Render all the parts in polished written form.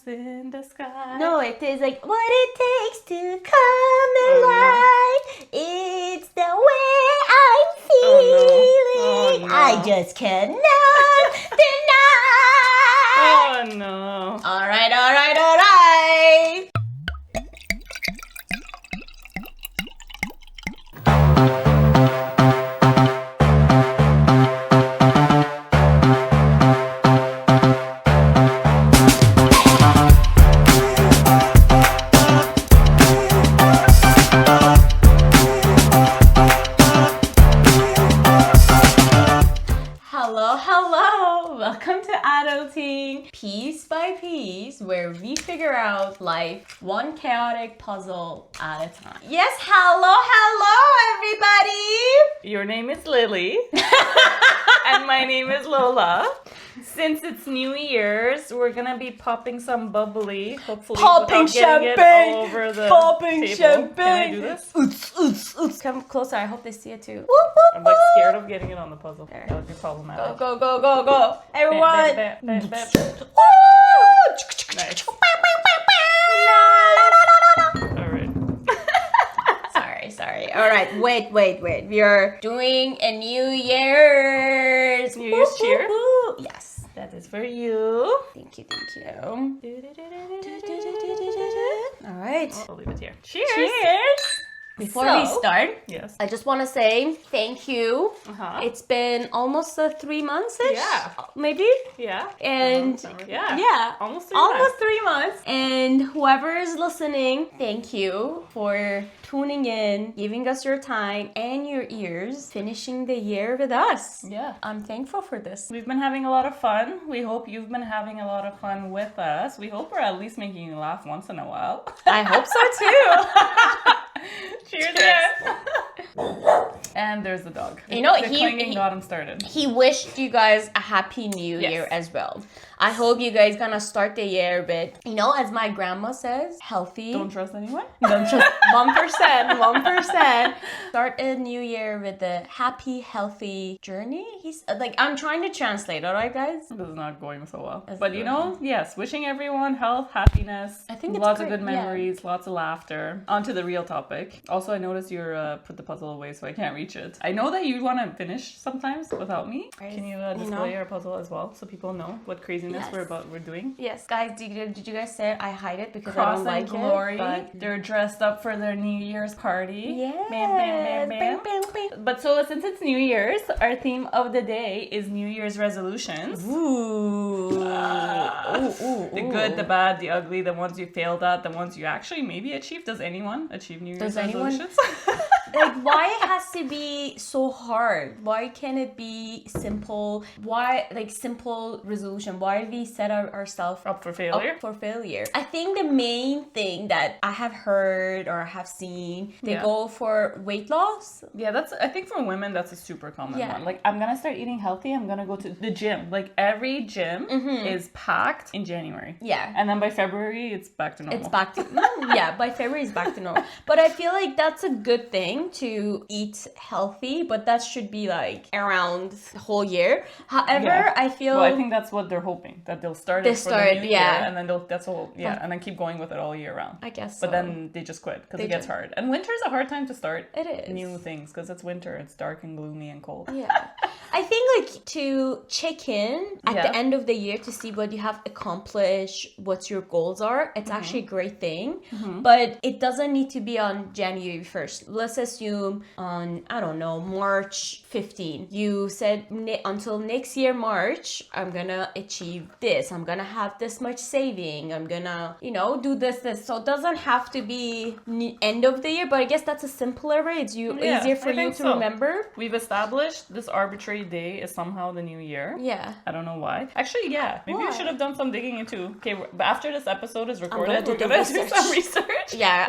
in the sky. No, it is like what it takes to come alive. It's the way I'm feeling. Oh, no. I just cannot deny. Oh no. All right. Hello. Welcome to Adulting Piece by Piece, where we figure out life one chaotic puzzle at a time. Yes, hello, everybody. Your name is Lily. And my name is Lola. Since it's New Year's, we're gonna be popping some bubbly, hopefully Popping without getting champagne. it all over the Popping table. champagne. Can I do this? Oots. Come closer. I hope they see it too. I'm like scared of getting it on the puzzle. There. That would be problematic. Go. Everyone. Nice. Alright. Sorry. All right. Wait. We are doing a New Year's. New Year's cheer? Yes. That is for you. Thank you. All right. I'll leave it here. Cheers. Before we start, Yes. I just want to say thank you. Uh-huh. It's been almost 3 months-ish. Yeah. Maybe. Yeah. And Yeah. Almost 3 almost months. 3 months. And whoever is listening, thank you for tuning in, giving us your time and your ears, finishing the year with us. Yeah. I'm thankful for this. We've been having a lot of fun. We hope you've been having a lot of fun with us. We hope we're at least making you laugh once in a while. I hope so too. Cheers, guys. And there's the dog. You know, the clanging got him started. He wished you guys a happy new year as well. I hope you guys gonna start the year with, as my grandma says, healthy. Don't trust anyone? Don't trust 1%. Start a new year with a happy, healthy journey. He's like, I'm trying to translate, all right, guys? This is not going so well. It's But yes, wishing everyone health, happiness, I think it's lots of great, good memories, lots of laughter. On to the real topic. Also, I noticed you put the puzzle away, so I can't reach it. I know that you want to finish sometimes without me. Can you display our puzzle as well so people know what craziness we're doing? Yes, guys, did you guys say I hide it because I Cross don't like and Glory. it? But They're dressed up for their New Year's party. yes. Bam. But so since it's New Year's, our theme of the day is New Year's resolutions. Ooh. The good, the bad, the ugly, the ones you failed at, the ones you actually maybe achieved. Does anyone achieve New Year's resolutions? Like, why it has to be so hard? Why can't it be simple? Why, simple resolution? Why do we set ourselves Up for failure? I think the main thing that I have heard or have seen, they go for weight loss. Yeah, I think for women, that's a super common Yeah. one. Like, I'm gonna start eating healthy. I'm gonna go to the gym. Like, every gym is packed in January. Yeah. And then by February, it's back to normal. It's back to by February it's back to normal. But I feel like that's a good thing to eat healthy, but that should be like around the whole year. However, I feel I think that's what they're hoping, that they'll start it for the new year, and then and then keep going with it all year round. I guess. But then they just quit because it gets hard. And winter's a hard time to start new things because it's winter. It's dark and gloomy and cold. Yeah. I think to check in at the end of the year to see what you have accomplished, what your goals are. It's actually a great thing, but it doesn't need to be on January 1st. Let's assume on, I don't know, March 15. You said until next year, March, I'm gonna achieve this. I'm gonna have this much saving. I'm gonna, do this. So it doesn't have to be end of the year, but I guess that's a simpler way. It's easier for you to remember. We've established this arbitrary day is somehow the new year. Yeah. I don't know why. Actually, maybe we should have done some digging into. Okay, but after this episode is recorded, we're gonna do some research. Yeah,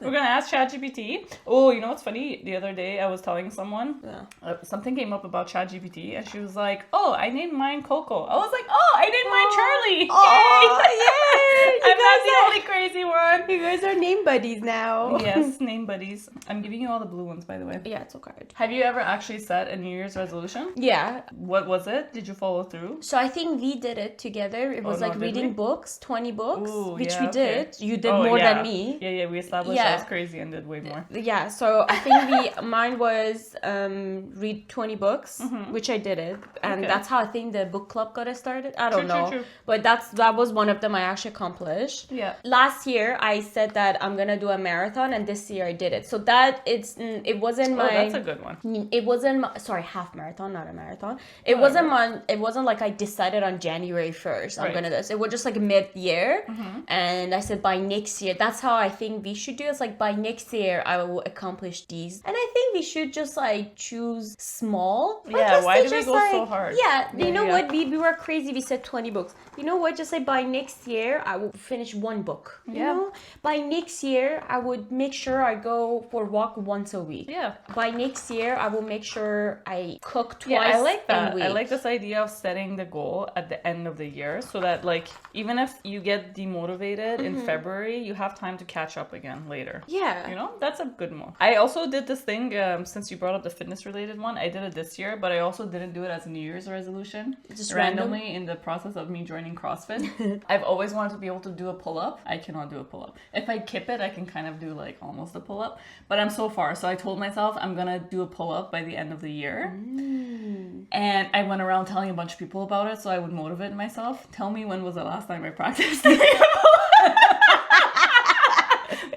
we're gonna ask ChatGPT. Oh, you know what's funny? The other day I was telling someone something came up about ChatGPT, and she was like, "Oh, I named mine Coco." I was like, "Oh, I named mine Charlie." Oh, yay! I'm not the only crazy one. You guys are name buddies now. Yes, name buddies. I'm giving you all the blue ones, by the way. Yeah, it's okay. Have you ever actually set a New Year's resolution? Yeah. What was it? Did you follow through? So I think we did it together. It was reading books, 20 books, which we did. You did more than me. Yeah, we established I was crazy and did way more. Yeah, so I think mine was read 20 books, which I did it. And that's how I think the book club got started. I don't know. True. But that was one of them I actually accomplished. Yeah. Last year, I said that I'm going to do a marathon, and this year I did it. So that it wasn't my... Oh, that's a good one. It wasn't my... Sorry, half marathon, not a marathon. It wasn't like I decided on January 1st I'm going to do this. It was just like mid-year. And I said by next year, that's how I think we should do it. It's like by next year, I will accomplish these. And I think we should just like choose small. Yeah, why do we go so hard? Yeah, you know what? We were crazy. We said 20 books. You know what? Just like by next year, I will finish one book. You know? By next year, I would make sure I go for a walk once a week. Yeah. By next year, I will make sure I cook twice. Yeah, I like that. a week. I like this idea of setting the goal at the end of the year so that like even if you get demotivated in February, you have time to catch up again later. Yeah. You know, that's a good one. I also did this thing, since you brought up the fitness related one, I did it this year, but I also didn't do it as a New Year's resolution. Just randomly in the process of me joining CrossFit. I've always wanted to be able to do a pull-up. I cannot do a pull-up. If I kip it, I can kind of do like almost a pull-up, but I'm so far. So I told myself I'm gonna do a pull-up by the end of the year. And I went around telling a bunch of people about it so I would motivate myself. Tell me when was the last time I practiced doing a pull-up?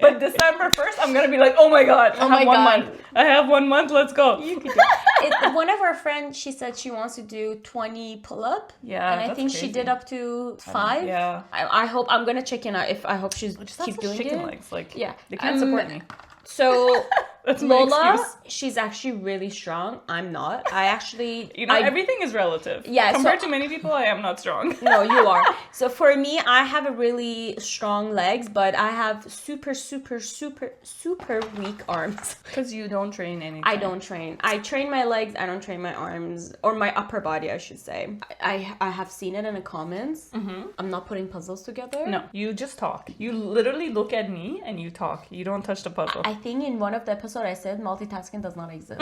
But December 1st, I'm going to be like, oh my God, I have 1 month, let's go. You could do it. One of our friends, she said she wants to do 20 pull-up. Yeah, and I think she did up to 5. Yeah. I hope, I'm going to check in. I hope she's keep doing chicken it. legs. Like, yeah. They can't support me. So That's my Lola, excuse. she's actually really strong. I'm not. I actually... everything is relative. Yeah. Compared to many people, I am not strong. No, you are. So for me, I have a really strong legs, but I have super, super, super, super weak arms. Because you don't train anything. I don't train. I train my legs. I don't train my arms. Or my upper body, I should say. I have seen it in the comments. I'm not putting puzzles together. No, you just talk. You literally look at me and you talk. You don't touch the puzzle. I think in one of the episodes I said multitasking does not exist.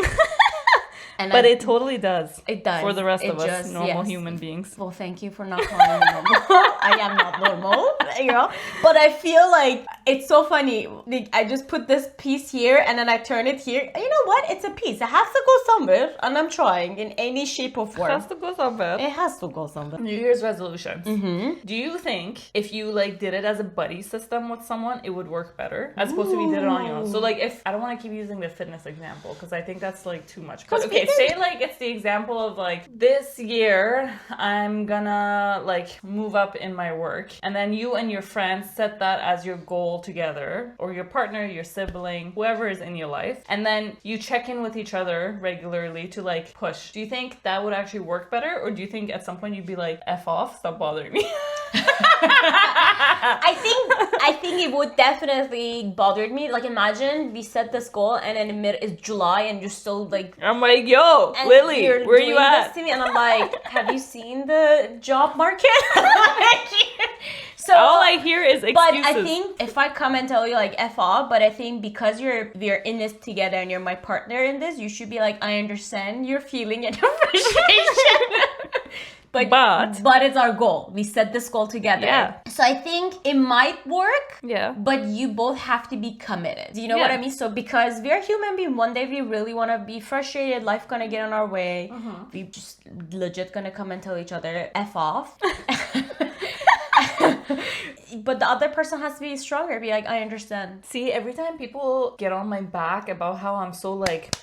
But it totally does. It does. For the rest of us, normal human beings. Well, thank you for not calling me normal. I am not normal, you know? But I feel like it's so funny. Like, I just put this piece here and then I turn it here. You know what? It's a piece. It has to go somewhere. And I'm trying in any shape or form. It has to go somewhere. It has to go somewhere. New Year's resolutions. Do you think if you like did it as a buddy system with someone, it would work better as opposed to we did it on your own? So like if, I don't want to keep using the fitness example because I think that's like too much. Okay, say like it's the example of like this year I'm gonna like move up in my work, and then you and your friends set that as your goal together, or your partner, your sibling, whoever is in your life, and then you check in with each other regularly to like push. Do you think that would actually work better, or do you think at some point you'd be like, F off, stop bothering me? I think it would definitely bother me. Like imagine we set this goal and then it's July and you're still like, I'm like, yo, Lily, where you at? To me, and I'm like, have you seen the job market? So all I hear is excuses. But I think if I come and tell you like F off, but I think because we're in this together and you're my partner in this, you should be like, I understand your feeling and your frustration. But it's our goal. We set this goal together. Yeah. So I think it might work. Yeah. But you both have to be committed. Do you know what I mean? So because we're human beings, one day we really want to be frustrated. Life gonna get in our way. We just legit gonna come and tell each other F off. But the other person has to be stronger. Be like, I understand. See, every time people get on my back about how I'm so like,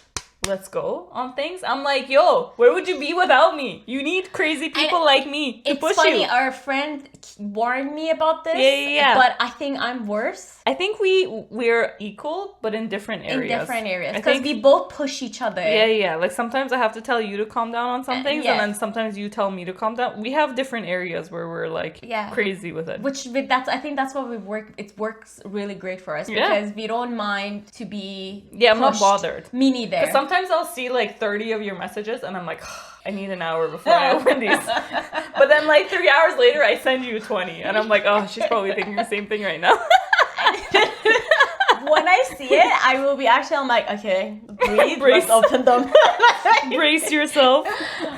let's go on things, I'm like, yo, where would you be without me? You need crazy people like me to push you. It's funny, our friend warned me about this. Yeah. But I think I'm worse. I think we're equal, but in different areas. Because we both push each other. Yeah. Like sometimes I have to tell you to calm down on some things, and then sometimes you tell me to calm down. We have different areas where we're like crazy with it. I think that's what we work. It works really great for us because we don't mind to be. Yeah, I'm not bothered. Me neither. Because sometimes I'll see like 30 of your messages, and I'm like, I need an hour before I open these. But then like 3 hours later, I send you 20, and I'm like, oh, she's probably thinking the same thing right now. when I see it, I will be actually, I'm like, okay, breathe, let's open them. Brace yourself.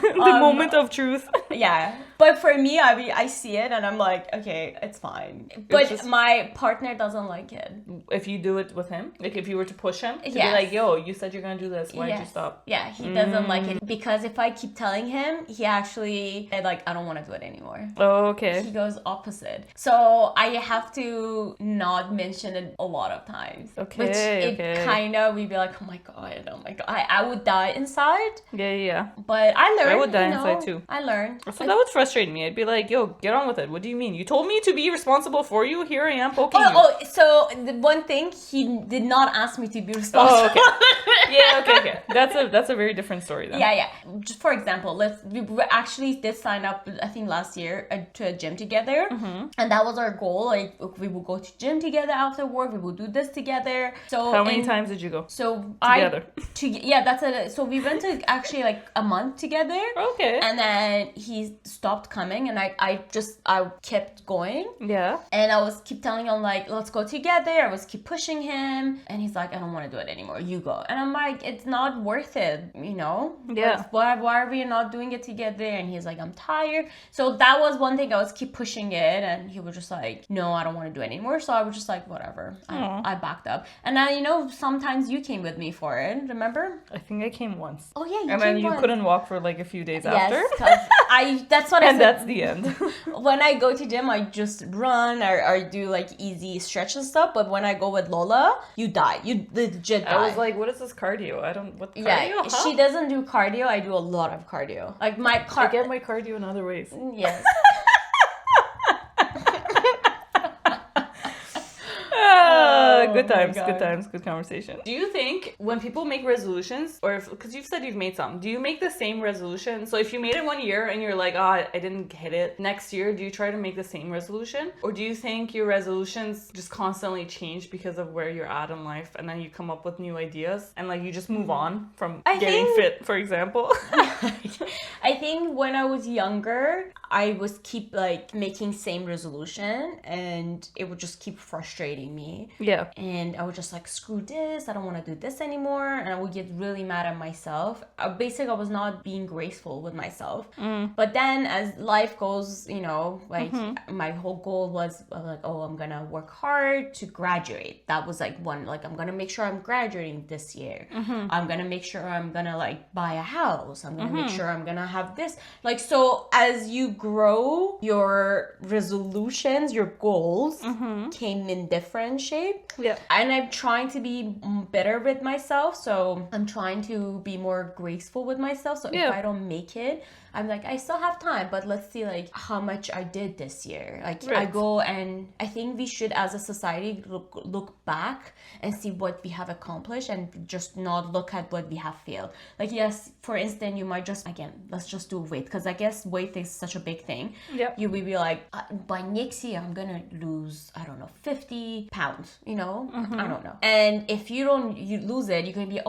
The moment of truth. Yeah. But for me, I see it and I'm like, okay, it's fine. But my partner doesn't like it. If you do it with him, like if you were to push him, to be like, yo, you said you're gonna do this, why did you stop? Yeah, he doesn't like it because if I keep telling him, he actually like, I don't want to do it anymore. Oh, okay. He goes opposite. So I have to not mention it a lot of times. Okay. Which it kind of, we'd be like, oh my god. I would die inside. Yeah. But I learned. I would die inside too. I learned. So that would frustrate me. I'd be like, yo, get on with it. What do you mean? You told me to be responsible for you. Here I am poking you. So the one thing, he did not ask me to be responsible. Oh, okay. Yeah, okay. That's a very different story then. Yeah. Just for example, we actually did sign up, I think last year, to a gym together. And that was our goal. Like, we would go to gym together after work. We would do this together. So how many times did you go? So together. That's it. So we went to actually like a month together. Okay. And then he stopped coming, and I kept going. Yeah. And I was keep telling him like, let's go together. I was keep pushing him, and he's like, I don't want to do it anymore. You go. And I'm like, it's not worth it, you know? Yeah. Like, why are we not doing it together? And he's like, I'm tired. So that was one thing. I was keep pushing it, and he was just like, no, I don't want to do it anymore. So I was just like, whatever. I backed up. And then, you know, sometimes you came with me for it. Remember? I think I came once. Oh yeah, and then you couldn't walk for like a few days after. Yes, that's what I said. And that's the end. When I go to gym, I just run or do like easy stretch and stuff. But when I go with Lola, you die. You legit die. I was like, what is this cardio? What cardio? Yeah, she doesn't do cardio. I do a lot of cardio. Like I get my cardio in other ways. Yes. Good times, good conversation. Do you think when people make resolutions, or because you've said you've made some, do you make the same resolution? So if you made it 1 year and you're like, I didn't hit it, next year, do you try to make the same resolution? Or do you think your resolutions just constantly change because of where you're at in life, and then you come up with new ideas and like you just move on from getting fit, for example? I think when I was younger, I was keep like making same resolution, and it would just keep frustrating me. Yeah. And I would just like, screw this, I don't want to do this anymore. And I would get really mad at myself. Basically, I was not being graceful with myself. But then as life goes, you know, like my whole goal was like, oh, I'm going to work hard to graduate. That was like one, like, I'm going to make sure I'm graduating this year. I'm going to make sure I'm going to like buy a house. I'm going to make sure I'm going to have this. Like, so as you grow, your resolutions, your goals came in different shape. Yeah. And I'm trying to be better with myself. So I'm trying to be more graceful with myself. So if I don't make it, I'm like, I still have time, but let's see like how much I did this year. Like I go, and I think we should as a society look back and see what we have accomplished, and just not look at what we have failed. Like, yes, for instance, you might just, again, let's just do weight, because I guess weight is such a big thing. Yep. You will be like, by next year, I'm gonna lose, I don't know, 50 pounds, you know? I don't know. And if you lose it, you're gonna be,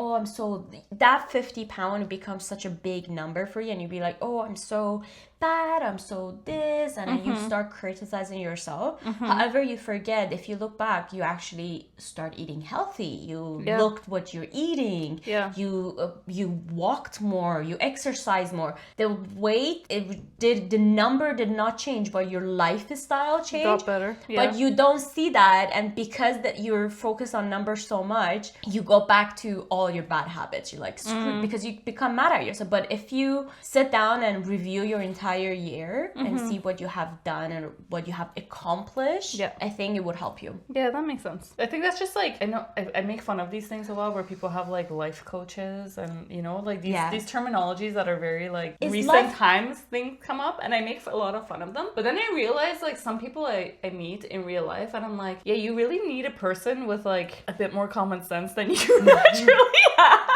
that 50 pound becomes such a big number for you, and you'd be like, oh, I'm so bad, I'm so this, and then you start criticizing yourself. However, you forget, if you look back, you actually start eating healthy. You looked what you're eating. You walked more, you exercised more. The weight, the number did not change, but your lifestyle changed. Got better. But you don't see that, and because that you're focused on numbers so much, you go back to all your bad habits. You're like, screw, because you become mad at yourself. But if you sit down and review your entire year and see what you have done and what you have accomplished, I think it would help you. Yeah, that makes sense. I think that's just like, I know I make fun of these things a lot, where people have like life coaches and, you know, like these terminologies that are very like recent times things come up, and I make a lot of fun of them. But then I realize like some people I meet in real life, and I'm like, yeah, you really need a person with like a bit more common sense than you naturally have.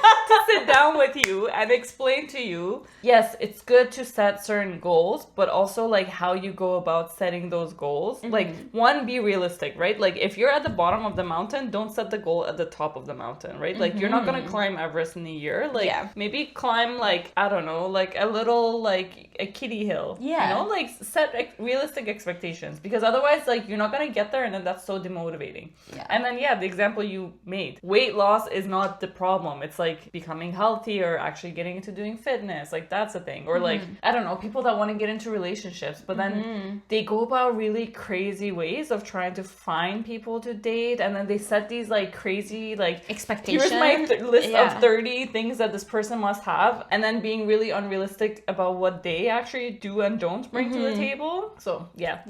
to sit down with you and explain to you, yes, it's good to set certain goals, but also like how you go about setting those goals. Like, one, be realistic, right? Like, if you're at the bottom of the mountain, don't set the goal at the top of the mountain, right? Like, you're not gonna climb Everest in a year. Like, maybe climb like, I don't know, like a little, like a kiddie hill. Yeah. You know, like set realistic expectations, because otherwise, like, you're not gonna get there, and then that's so demotivating. Yeah. And then, the example you made, weight loss is not the problem. It's like becoming healthy or actually getting into doing fitness. Like, that's a thing. Or like, I don't know, people that want to get into relationships, but then they go about really crazy ways of trying to find people to date, and then they set these like crazy like expectations. Here's my list of 30 things that this person must have, and then being really unrealistic about what they actually do and don't bring to the table. So yeah,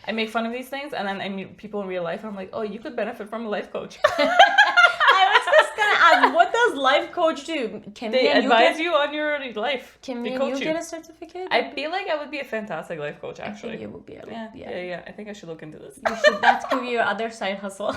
I make fun of these things, and then I meet people in real life, and I'm like, oh, you could benefit from a life coach. I was just gonna ask, what does life coach do? They advise you on your life. Can you get a certificate? I feel like I would be a fantastic life coach, actually. I think you would be able. Yeah. I think I should look into this. You should. That's could be your other side hustle.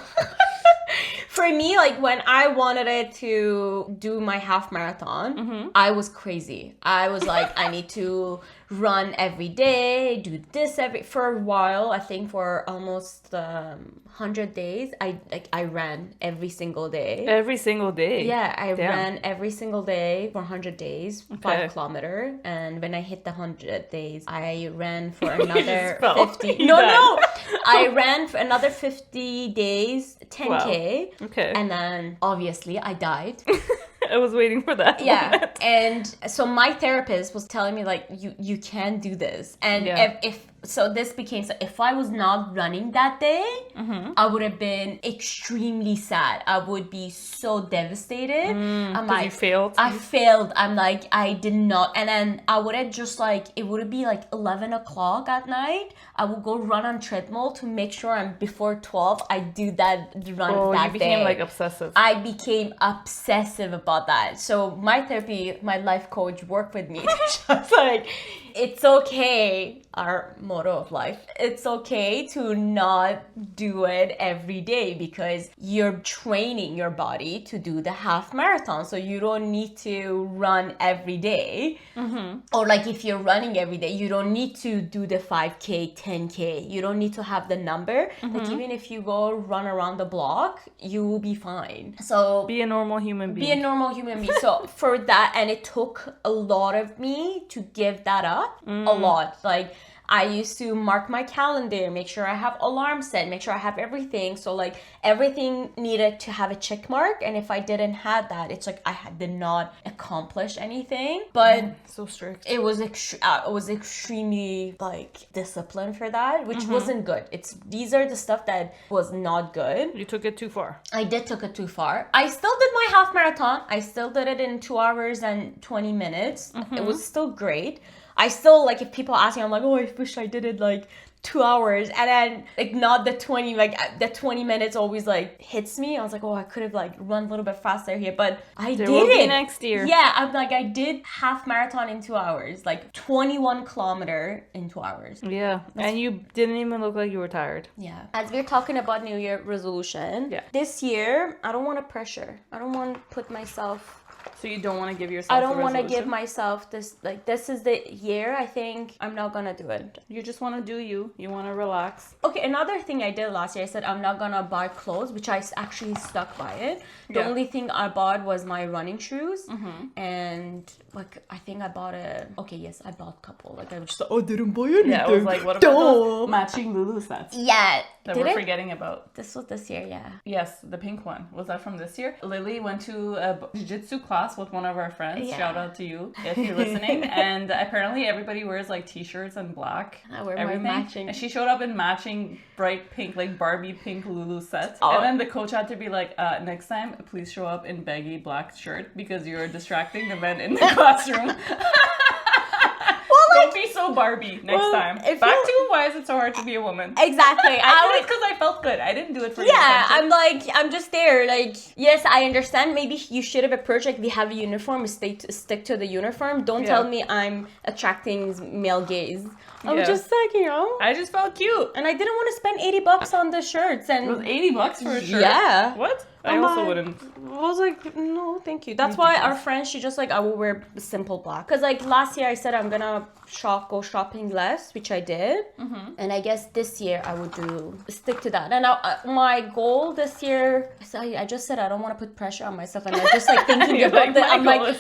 For me, like when I wanted it to do my half marathon, I was crazy. I was like, I need to run every day, do this for a while. I think for almost 100 days, I ran every single day. Every single day? Yeah, I ran every single day for 100 days, 5 kilometers. And when I hit the 100 days, I ran for another 50. No. I ran for another 50 days, 10K. Wow. Okay. And then obviously I died. I was waiting for that. Yeah. And so my therapist was telling me like, you can't do this. And if I was not running that day, I would have been extremely sad. I would be so devastated. I'm like, you failed? I failed. I'm like, I did not. And then I would have just like, it would be like 11 o'clock at night. I would go run on treadmill to make sure I'm before 12. I do that run that day. You became like obsessive. I became obsessive about that. So my therapy, my life coach worked with me. Just like, it's okay, our motto of life, it's okay to not do it every day because you're training your body to do the half marathon. So you don't need to run every day. Or like if you're running every day, you don't need to do the 5K, 10K. You don't need to have the number. Like even if you go run around the block, you will be fine. So be a normal human being. So for that, and it took a lot of me to give that up. A lot. Like I used to mark my calendar, make sure I have alarm set, make sure I have everything. So like everything needed to have a check mark. And if I didn't have that, it's like I did not accomplish anything. But so strict. It was extremely like disciplined for that, which wasn't good. These are the stuff that was not good. You took it too far. I did took it too far. I still did my half marathon. I still did it in 2 hours and 20 minutes. It was still great. I still, like, if people ask me, I'm like, oh, I wish I did it, like, 2 hours. And then, like, not the 20, like, the 20 minutes always, like, hits me. I was like, oh, I could have, like, run a little bit faster here. But I did will it. Be next year. Yeah, I'm like, I did half marathon in 2 hours. Like, 21 kilometer in 2 hours. Yeah. And you didn't even look like you were tired. Yeah. As we're talking about New Year resolution, this year, I don't want to pressure. I don't want to put myself... So you don't want to give yourself I don't want to give myself this, like, this is the year, I think I'm not going to do it. You just want to do you. You want to relax. Okay, another thing I did last year, I said I'm not going to buy clothes, which I actually stuck by it. The only thing I bought was my running shoes. And, like, I think I bought I bought a couple. Like, I was just, I didn't buy anything. Yeah, I was like, what about those matching Lulu sets? Yeah. That we're forgetting about. This was this year, yeah. Yes, the pink one. Was that from this year? Lily went to a jiu-jitsu class with one of our friends. Yeah. Shout out to you if you're listening. And apparently everybody wears like t-shirts and black. I wear my matching. And she showed up in matching bright pink, like Barbie pink Lulu sets. And then the coach had to be like, next time, please show up in baggy black shirt because you're distracting the men in the classroom. Don't be so Barbie next time. Back to why is it so hard to be a woman? Exactly. I did it because I felt good. I didn't do it for I'm like, I'm just there. Like, yes, I understand. Maybe you should have approached like we have a uniform. Stick to the uniform. Don't tell me I'm attracting male gaze. I'm just like, I just felt cute. And I didn't want to spend $80 on the shirts. And it was $80 for a shirt? Yeah. What? I also wouldn't. I was like, no, thank you. That's why our friend, she just like, I will wear simple black. Because like last year I said I'm gonna go shopping less, which I did. And I guess this year I would stick to that. And my goal this year, I just said I don't want to put pressure on myself. And I'm just like thinking about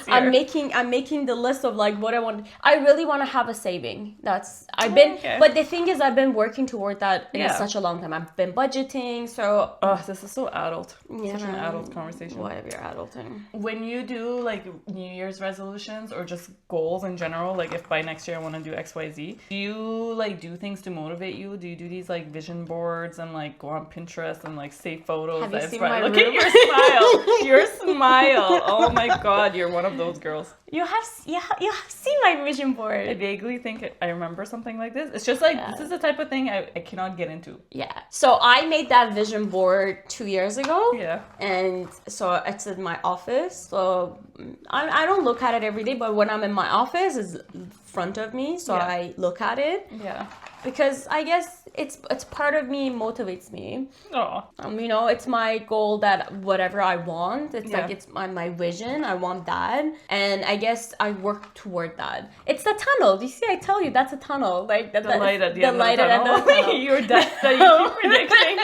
I'm making the list of like what I want. I really want to have a saving. But the thing is, I've been working toward that in such a long time. I've been budgeting, so. Oh, this is so adult. Yeah, such an adult conversation. Whatever, you're adulting. When you do like New Year's resolutions or just goals in general, like if by next year I want to do XYZ, do you like do things to motivate you? Do you do these like vision boards and like go on Pinterest and like save photos? Have you seen my Look room? at your smile. Your smile. Oh my god, you're one of those girls. You have seen my vision board. I vaguely think I remember something like this. It's just like this is the type of thing I cannot get into. Yeah. So I made that vision board 2 years ago. Yeah. And so it's in my office. So I don't look at it every day, but when I'm in my office, it's in front of me. So I look at it. Yeah. Because I guess it's part of me, motivates me. Oh. You know, it's my goal that whatever I want, it's like it's my vision. I want that, and I guess I work toward that. It's the tunnel. You see, I tell you that's a tunnel. Like the light at the end of the tunnel. Your death that you keep predicting.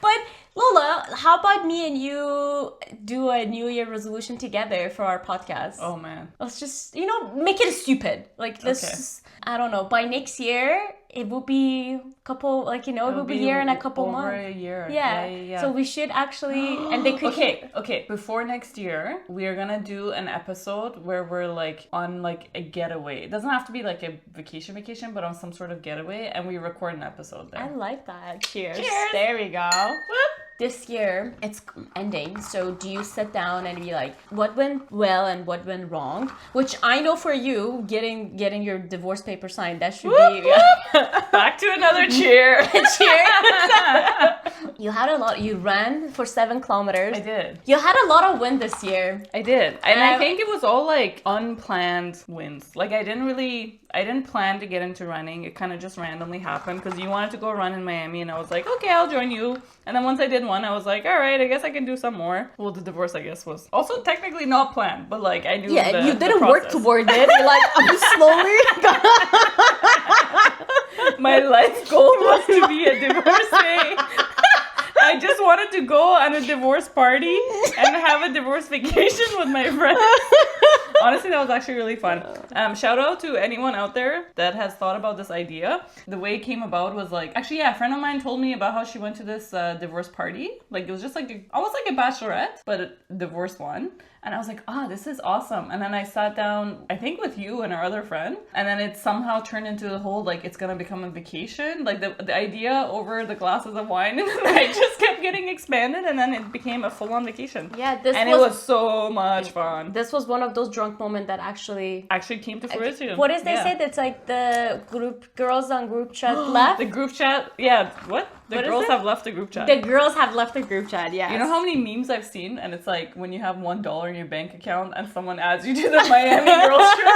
But Lola, how about me and you do a New Year resolution together for our podcast? Oh man. Let's just, make it stupid. Like this, I don't know, by next year, it will be a couple, it will be a year and a couple over months. Over a year. Yeah. So we should actually, and they could... Okay. Before next year, we are gonna do an episode where we're like on like a getaway. It doesn't have to be like a vacation, but on some sort of getaway, and we record an episode there. I like that. Cheers. There we go. Whoop. This year, it's ending, so do you sit down and be like, what went well and what went wrong? Which I know for you, getting your divorce paper signed, that should be... Back to another cheer. Cheer. You had a lot. You ran for 7 kilometers. I did. You had a lot of wind this year. I did. And I think it was all like unplanned wins. Like I didn't plan to get into running. It kind of just randomly happened because you wanted to go run in Miami and I was like, okay, I'll join you. And then once I did one, I was like, all right, I guess I can do some more. Well, the divorce, I guess, was also technically not planned, but like I knew you didn't work toward it. You're like, I'm slowly... My life goal was to be a divorcee. I just wanted to go on a divorce party and have a divorce vacation with my friends. Honestly, that was actually really fun. Shout out to anyone out there that has thought about this idea. The way it came about was like, actually, a friend of mine told me about how she went to this divorce party. Like it was just like almost like a bachelorette, but a divorce one. And I was like, this is awesome. And then I sat down, I think with you and our other friend. And then it somehow turned into the whole, like, it's going to become a vacation. Like, the idea over the glasses of wine. And then I just kept getting expanded. And then it became a full-on vacation. Yeah, it was so much fun. This was one of those drunk moments that actually came to fruition. What did they say? That's like the girls on group chat left? The group chat? Yeah, what? The girls have left the group chat. The girls have left the group chat, yes. You know how many memes I've seen? And it's like when you have $1 in your bank account and someone adds you to the Miami girls trip.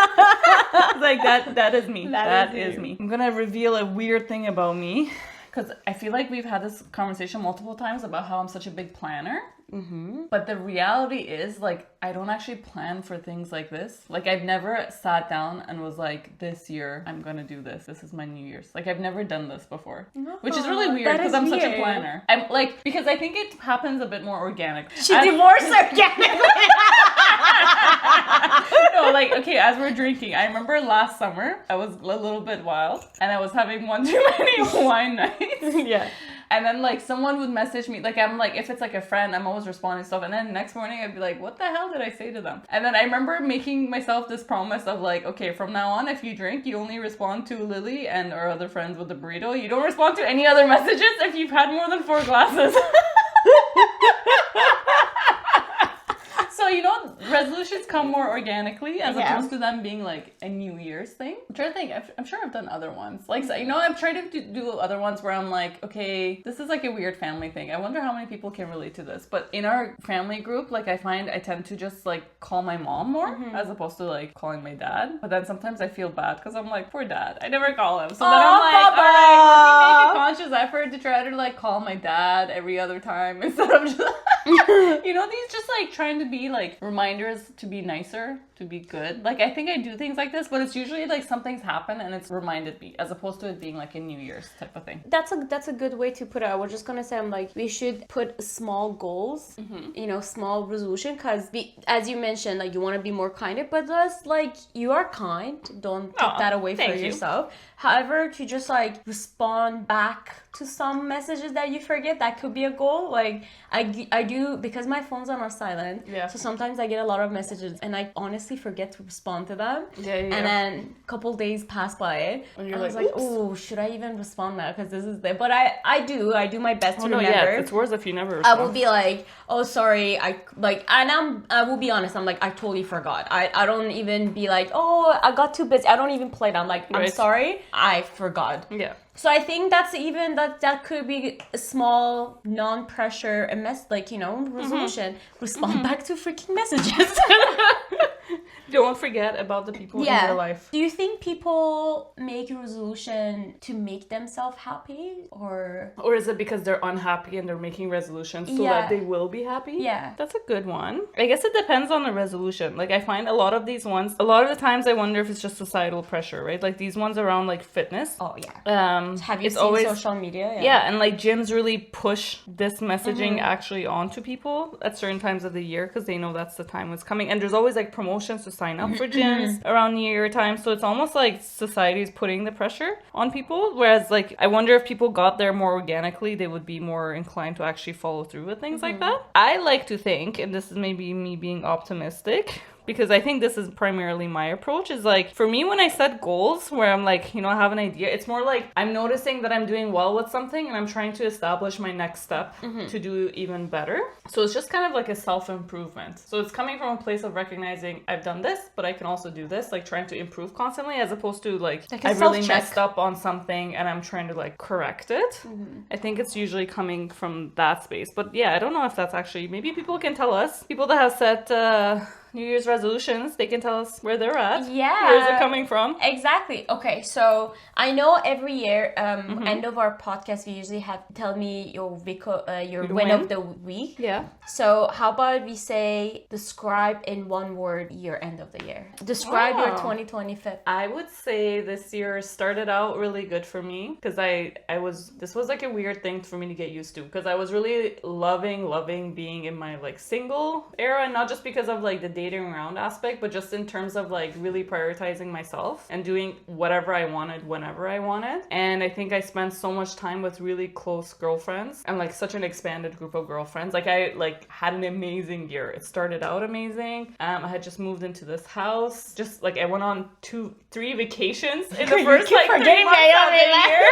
It's like that is me. That is me. I'm gonna reveal a weird thing about me. Because I feel like we've had this conversation multiple times about how I'm such a big planner. Mm-hmm. But the reality is, like, I don't actually plan for things like this. Like, I've never sat down and was like, this year, I'm going to do this. This is my New Year's. Like, I've never done this before. No, which is really weird because I'm such a planner. I'm like, because I think it happens a bit more organic. She divorced organically. No, like, okay, as we're drinking, I remember last summer, I was a little bit wild and I was having one too many wine nights. Yeah. And then, like, someone would message me, like, I'm like, if it's like a friend, I'm always responding to stuff. And then next morning, I'd be like, what the hell did I say to them? And then I remember making myself this promise of like, okay, from now on, if you drink, you only respond to Lily and our other friends with the burrito. You don't respond to any other messages if you've had more than 4 glasses. So, you know, resolutions come more organically as opposed to them being like a New Year's thing. I'm trying to think. I'm sure I've done other ones. Like, so, you know, I'm trying to do other ones where I'm like, okay, this is like a weird family thing. I wonder how many people can relate to this. But in our family group, like, I find I tend to just like call my mom more as opposed to like calling my dad. But then sometimes I feel bad because I'm like, poor dad. I never call him. So then I'm like, all right, let me make a conscious effort to try to like call my dad every other time instead of just... You know, these just like trying to be like reminders to be nicer, to be good. Like I think I do things like this, but it's usually like something's happened and it's reminded me, as opposed to it being like a New Year's type of thing. That's a good way to put it. I was just gonna say, I'm like, we should put small goals, you know, small resolution, because as you mentioned, like you want to be more kinder, but just like you are kind, don't take that away from yourself. However, to just like respond back to some messages that you forget, that could be a goal. Like I do, because my phone's on silent, so sometimes I get a lot of messages and I honestly forget to respond to them, and then a couple days pass by and you're like, oh, should I even respond now, because this is there. But I do my best to remember. It's worse if you never respond. I will be like, oh sorry, I will be honest, I'm like, I totally forgot. I don't even be like, oh, I got too busy, I don't even play it. I'm like, I'm sorry, I forgot. So I think that's even that could be a small non-pressure resolution. Respond back to freaking messages. Don't forget about the people in your life. Do you think people make a resolution to make themselves happy, or is it because they're unhappy and they're making resolutions so that they will be happy? Yeah. That's a good one. I guess it depends on the resolution. Like I find a lot of these ones, a lot of the times I wonder if it's just societal pressure, right? Like these ones around like fitness. Oh yeah. Have you seen social media? Yeah, and like gyms really push this messaging actually onto people at certain times of the year, because they know that's the time it's coming. And there's always like promotions to sign up for gyms around New Year time. So it's almost like society's putting the pressure on people. Whereas like, I wonder if people got there more organically, they would be more inclined to actually follow through with things like that. I like to think, and this is maybe me being optimistic, because I think this is primarily my approach, is like, for me, when I set goals where I'm like, I have an idea, it's more like I'm noticing that I'm doing well with something and I'm trying to establish my next step to do even better. So it's just kind of like a self-improvement. So it's coming from a place of recognizing I've done this, but I can also do this, like trying to improve constantly, as opposed to like I really messed up on something and I'm trying to like correct it. I think it's usually coming from that space. But yeah, I don't know if that's actually, maybe people can tell us, people that have set New Year's resolutions, they can tell us where they're at. Yeah. Where is it coming from? Exactly. Okay, so I know every year, end of our podcast, we usually have tell me your win of the week. Yeah. So how about we say, describe in one word your end of the year. Describe your 2025. I would say this year started out really good for me, because this was like a weird thing for me to get used to, because I was really loving being in my like single era, and not just because of like the dating around aspect, but just in terms of like really prioritizing myself and doing whatever I wanted whenever I wanted. And I think I spent so much time with really close girlfriends and like such an expanded group of girlfriends. Like I like had an amazing year. It started out amazing. I had just moved into this house. Just like I went on 2-3 vacations in the first like 3 months of the year.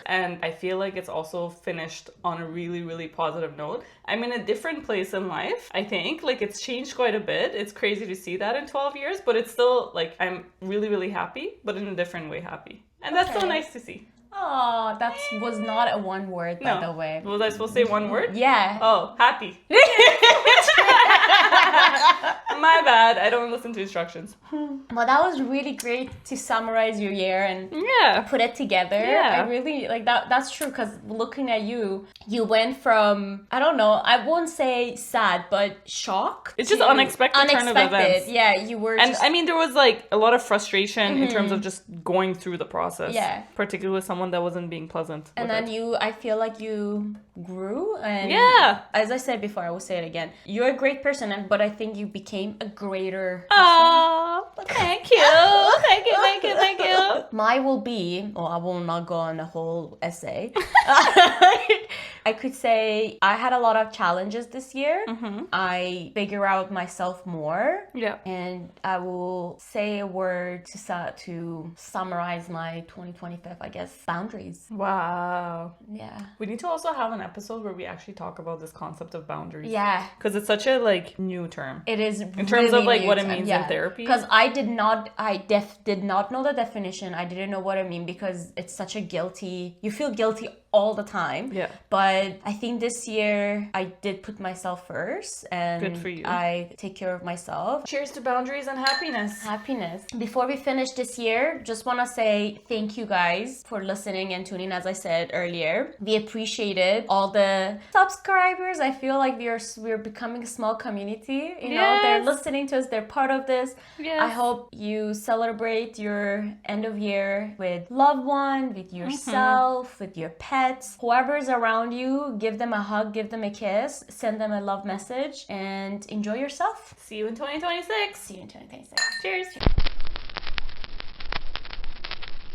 And I feel like it's also finished on a really, really positive note. I'm in a different place in life, I think. Like, it's changed quite a bit. It's crazy to see that in 12 years, but it's still, like, I'm really, really happy, but in a different way happy. And that's so nice to see. Oh, that was not a one word, by the way. Was I supposed to say one word? Yeah. Oh, happy. My bad. I don't listen to instructions. Well, that was really great to summarize your year and put it together. Yeah. I really like that. That's true, because looking at you went from, I don't know, I won't say sad, but shock. It's just unexpected turn of events. Yeah, you were. And I mean, there was like a lot of frustration in terms of just going through the process. Yeah. Particularly with someone that wasn't being pleasant. And then I feel like you grew, and as I said before, I will say it again. You're a great person, but I think you became a greater person. Oh, thank you. Thank you. Mine will be, I will not go on a whole essay. I could say I had a lot of challenges this year. I figure out myself more. Yeah. And I will say a word to summarize my 2025, I guess, boundaries. Wow. Yeah. We need to also have an episode where we actually talk about this concept of boundaries. Yeah. Because it's such a like new term. It is in terms of like what it means in therapy. Because I did not know the definition. I didn't know what I mean, because it's such a you feel guilty all the time. Yeah. But But I think this year I did put myself first, and good for you. I take care of myself. Cheers to boundaries and happiness. Happiness. Before we finish this year, just want to say thank you guys for listening and tuning. As I said earlier, we appreciated all the subscribers. I feel like we're becoming a small community. You know, they're listening to us. They're part of this. Yes. I hope you celebrate your end of year with loved one, with yourself, with your pets, whoever's around you. Give them a hug, give them a kiss, send them a love message, and enjoy yourself. See you in 2026. See you in 2026. Cheers.